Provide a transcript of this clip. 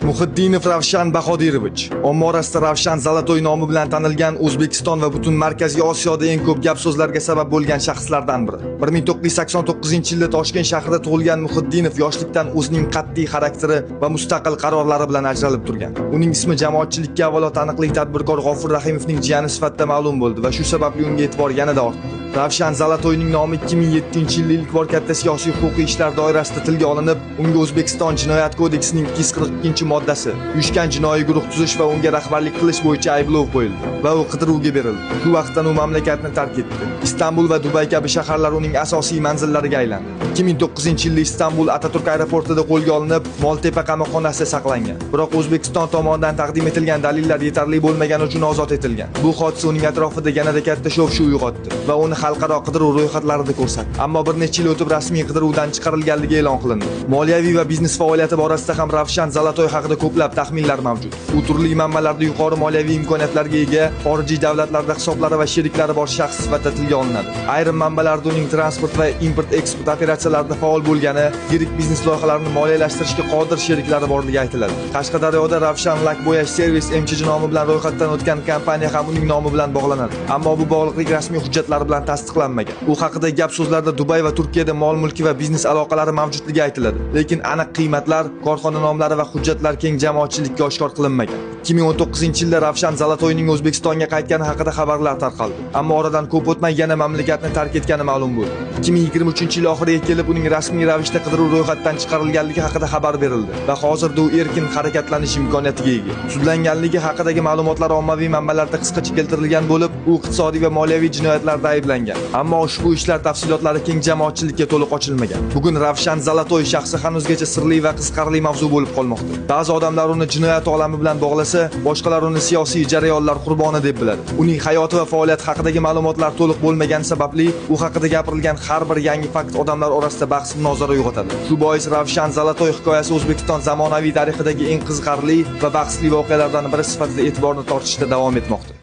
Muhiddinov Ravshan Bahodirovich, omma orasida Ravshan Zolotoy nomi bilan tanilgan O'zbekiston va butun Markaziy Osiyoda eng ko'p gap so'zlarga sabab bo'lgan shaxslardan biri. 1989-yilda Toshkent shahrida tug'ilgan Muhiddinov yoshlikdan o'zining qat'iy xarakteri va mustaqil qarorlari bilan ajralib turgan. Uning ismi jamoatchilikka avvalo taniqli tadbirkor G'ofur Rahimovning jiyani sifatida ma'lum bo'ldi va shu sababli unga e'tibor yanada ortdi. Ravshan Zolotoyning nomi 2007-yilda ilk bor katta siyosiy huquqiy ishlar doirasida tilga olinib, unga O'zbekiston Jinoyat kodeksining 242-moddasi uyushgan jinoiy guruh tuzish va unga rahbarlik qilish bo'yicha ayblov qo'yildi va u qidiruvga berildi. Shu vaqtdan u mamlakatni tark etdi. Istanbul va Dubay kabi shaharlar uning asosiy manzillariga aylandi. 2009-yilda Istanbul Ataturk aeroportida qo'lga olinib, Moltepa qamoqxonasida saqlangan. Biroq O'zbekiston tomonidan taqdim etilgan dalillar yetarli bo'lmagani uchun ozod etilgan. Bu hodisa uning atrofida yanada katta shov-shuv uyg'otdi va uni xalqaro qidiruv ro'yxatlarida ko'rsatdi. Ammo bir necha yil o'tib rasmiy qidiruvdan chiqarilganligi e'lon qilindi. Moliyaviy va biznes faoliyati borasida ham Ravshan Zolotoy haqida ko'plab taxminlar mavjud. U turli manbalarda yuqori moliyaviy imkoniyatlarga ega, xorijiy davlatlarda hisoblari va sheriklari bor shaxs sifatida tilga olinadi. Ayrim manbalarda uning transport va import-eksport operatsiyalarida faol bo'lgani, yirik biznes loyihalarini moliyalashtirishga qodir sheriklari borligi aytiladi. Qashqadaryoda Ravshan Lak bo'yash servis MCH nomi bilan ro'yxatdan o'tgan kompaniya ham uning nomi bilan bog'lanadi. Ammo bu bog'liqlik rasmiy hujjatlar bilan tasdiqlanmagan. U haqida gap so'zlarda Dubay va Turkiyada mol-mulki va biznes aloqalari mavjudligi aytiladi. Lekin aniq qiymatlar, korxona nomlari va hujjatlar keng jamoatchilikka oshkor qilinmagan. 2019-yilda Ravshan Zolotoyning O'zbekistonga qaytgani haqida xabarlar tarqaldi. Ammo oradan ko'p o'tmay yana mamlakatni tark etgani ma'lum bo'ldi. 2023-yil oxiriga kelib uning rasmiy ravishda qidiruv ro'yxatdan chiqarilganligi haqida xabar berildi va hozirda u erkin harakatlanish imkoniyatiga ega. Sudlanganligi haqidagi ma'lumotlar ommaviy manbalarda qisqacha keltirilgan bo'lib, u iqtisodiy va moliyaviy jinoyatlarda ayblangan. Ammo ushbu ishlar tafsilotlari keng jamoatchilikka to'liq ochilmagan. Bugun Ravshan Zolotoy shaxsi hanuzgacha sirli va qiziqarli mavzu bo'lib qolmoqda. Ba'zi odamlar uni jinoyat olami bilan bog'lasa, boshqalar uni siyosiy jarayonlar qurboni deb biladi. Uning hayoti va faoliyati haqidagi ma'lumotlar to'liq bo'lmagani sababli u haqida gapirilgan har bir yangi fakt odamlar orasida bahs-munozara uyg'otadi. Shu bois Ravshan Zolotoy hikoyasi O'zbekiston zamonaviy tarixidagi eng qiziqarli va bahsli voqealardan biri sifatida e'tiborni tortishda davom etmoqda.